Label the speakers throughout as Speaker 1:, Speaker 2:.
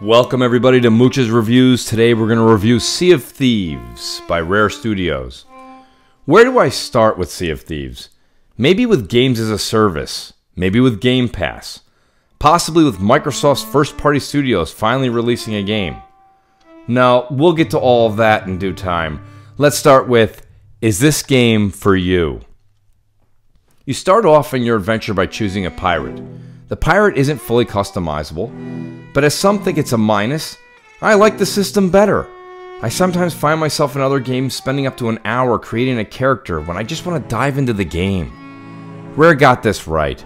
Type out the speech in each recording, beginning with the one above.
Speaker 1: Welcome everybody to Mooch's Reviews. Today we're going to review Sea of Thieves by Rare Studios. Where do I start with Sea of Thieves? Maybe with games as a service. Maybe with Game Pass. Possibly with Microsoft's first-party studios finally releasing a game. No, we'll get to all of that in due time. Let's start with, is this game for you? You start off in your adventure by choosing a pirate. The pirate isn't fully customizable, but as some think it's a minus, I like the system better. I sometimes find myself in other games spending up to an hour creating a character when I just want to dive into the game. Rare got this right.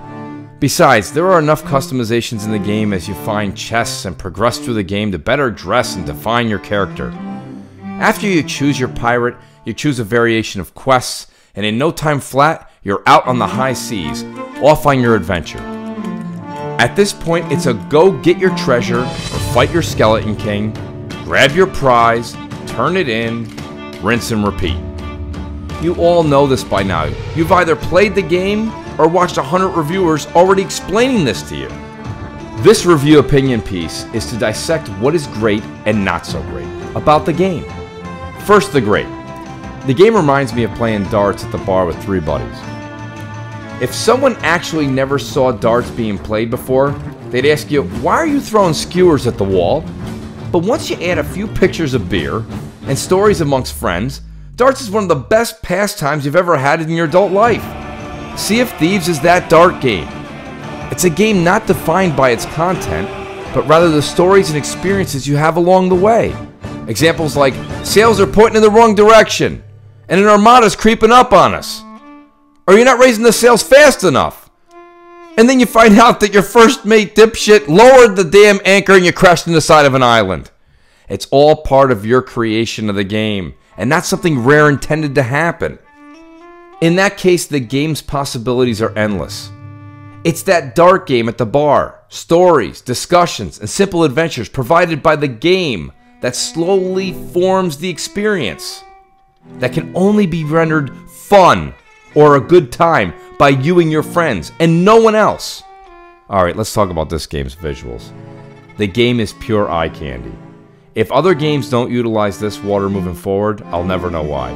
Speaker 1: Besides, there are enough customizations in the game as you find chests and progress through the game to better dress and define your character. After you choose your pirate, you choose a variation of quests, and in no time flat, you're out on the high seas, off on your adventure. At this point, it's a go get your treasure or fight your skeleton king, grab your prize, turn it in, rinse and repeat. You all know this by now. You've either played the game or watched 100 reviewers already explaining this to you. This review opinion piece is to dissect what is great and not so great about the game. First, the great. The game reminds me of playing darts at the bar with 3 buddies. If someone actually never saw darts being played before, they'd ask you, why are you throwing skewers at the wall? But once you add a few pictures of beer and stories amongst friends, darts is one of the best pastimes you've ever had in your adult life. Sea of Thieves is that dart game. It's a game not defined by its content, but rather the stories and experiences you have along the way. Examples like, sails are pointing in the wrong direction, and an armada's creeping up on us. Or you're not raising the sails fast enough. And then you find out that your first mate dipshit lowered the damn anchor and you crashed in the side of an island. It's all part of your creation of the game, and not something Rare intended to happen. In that case, the game's possibilities are endless. It's that dart game at the bar, stories, discussions, and simple adventures provided by the game that slowly forms the experience. That can only be rendered fun or a good time by you and your friends, and no one else. Alright, let's talk about this game's visuals. The game is pure eye candy. If other games don't utilize this water moving forward, I'll never know why.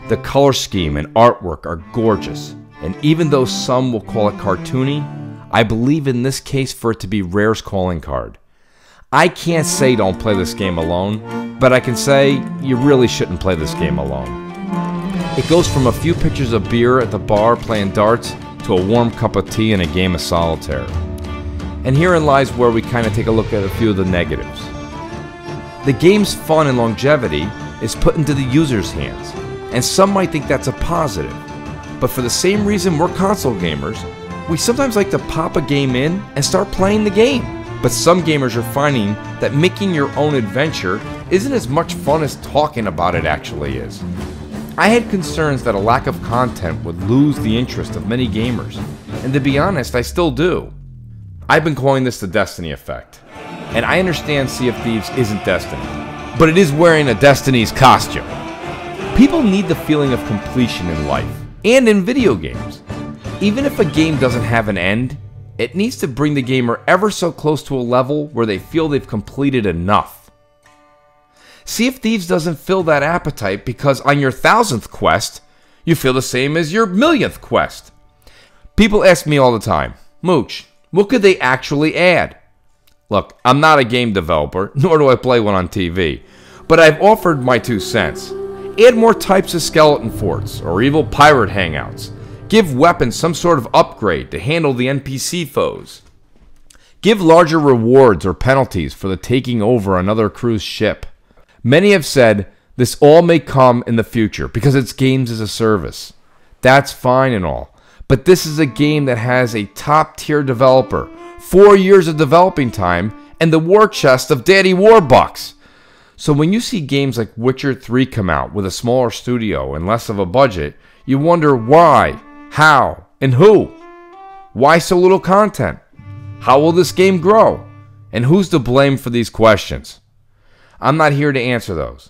Speaker 1: The color scheme and artwork are gorgeous, and even though some will call it cartoony, I believe in this case for it to be Rare's calling card. I can't say don't play this game alone, but I can say you really shouldn't play this game alone. It goes from a few pictures of beer at the bar playing darts to a warm cup of tea and a game of solitaire. And herein lies where we kind of take a look at a few of the negatives. The game's fun and longevity is put into the user's hands, and some might think that's a positive. But for the same reason we're console gamers, we sometimes like to pop a game in and start playing the game. But some gamers are finding that making your own adventure isn't as much fun as talking about it actually is. I had concerns that a lack of content would lose the interest of many gamers, and to be honest, I still do. I've been calling this the Destiny effect, and I understand Sea of Thieves isn't Destiny, but it is wearing a Destiny's costume. People need the feeling of completion in life, and in video games. Even if a game doesn't have an end, it needs to bring the gamer ever so close to a level where they feel they've completed enough. Sea of Thieves doesn't fill that appetite because on your 1000th quest, you feel the same as your 1,000,000th quest. People ask me all the time, Mooch, what could they actually add? Look, I'm not a game developer, nor do I play one on TV, but I've offered my 2 cents. Add more types of skeleton forts or evil pirate hangouts. Give weapons some sort of upgrade to handle the NPC foes. Give larger rewards or penalties for the taking over another crew's ship. Many have said this all may come in the future because it's games as a service. That's fine and all, but this is a game that has a top-tier developer, 4 years of developing time, and the war chest of Daddy Warbucks. So when you see games like Witcher 3 come out with a smaller studio and less of a budget, you wonder why, how, and who. Why so little content? How will this game grow? And who's to blame for these questions? I'm not here to answer those.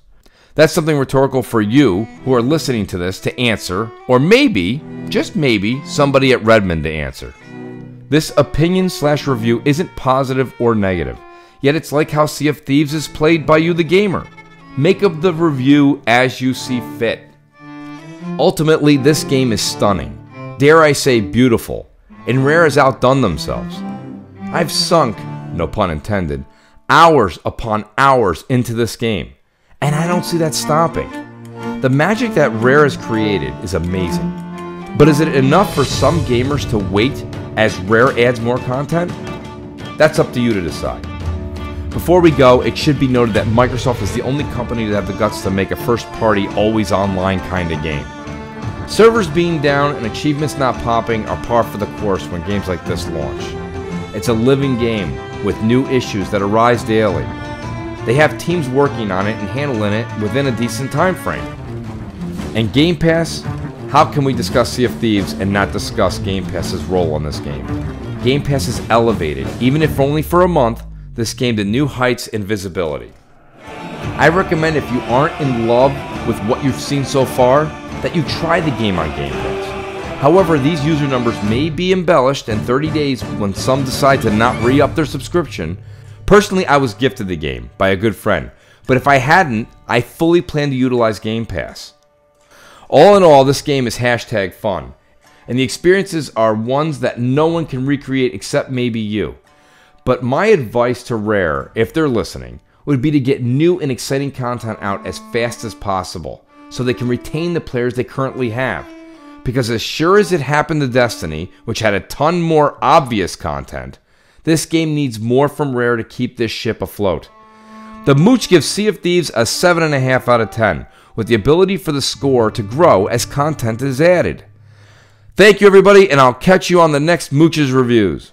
Speaker 1: That's something rhetorical for you who are listening to this to answer, or maybe, just maybe, somebody at Redmond to answer. This opinion/review isn't positive or negative. Yet it's like how Sea of Thieves is played by you, the gamer. Make up the review as you see fit. Ultimately, this game is stunning. Dare I say beautiful. And Rare has outdone themselves. I've sunk, no pun intended, hours upon hours into this game. And I don't see that stopping. The magic that Rare has created is amazing. But is it enough for some gamers to wait as Rare adds more content? That's up to you to decide. Before we go, it should be noted that Microsoft is the only company to have the guts to make a first-party, always online kind of game. Servers being down and achievements not popping are par for the course when games like this launch. It's a living game with new issues that arise daily. They have teams working on it and handling it within a decent time frame. And Game Pass? How can we discuss Sea of Thieves and not discuss Game Pass's role in this game? Game Pass has elevated, even if only for a month, this game to new heights and visibility. I recommend if you aren't in love with what you've seen so far, that you try the game on Game Pass. However, these user numbers may be embellished in 30 days when some decide to not re-up their subscription. Personally, I was gifted the game by a good friend, but if I hadn't, I fully plan to utilize Game Pass. All in all, this game is hashtag fun, and the experiences are ones that no one can recreate except maybe you. But my advice to Rare, if they're listening, would be to get new and exciting content out as fast as possible, so they can retain the players they currently have. Because as sure as it happened to Destiny, which had a ton more obvious content, this game needs more from Rare to keep this ship afloat. The Mooch gives Sea of Thieves a 7.5 out of 10, with the ability for the score to grow as content is added. Thank you everybody, and I'll catch you on the next Mooch's Reviews.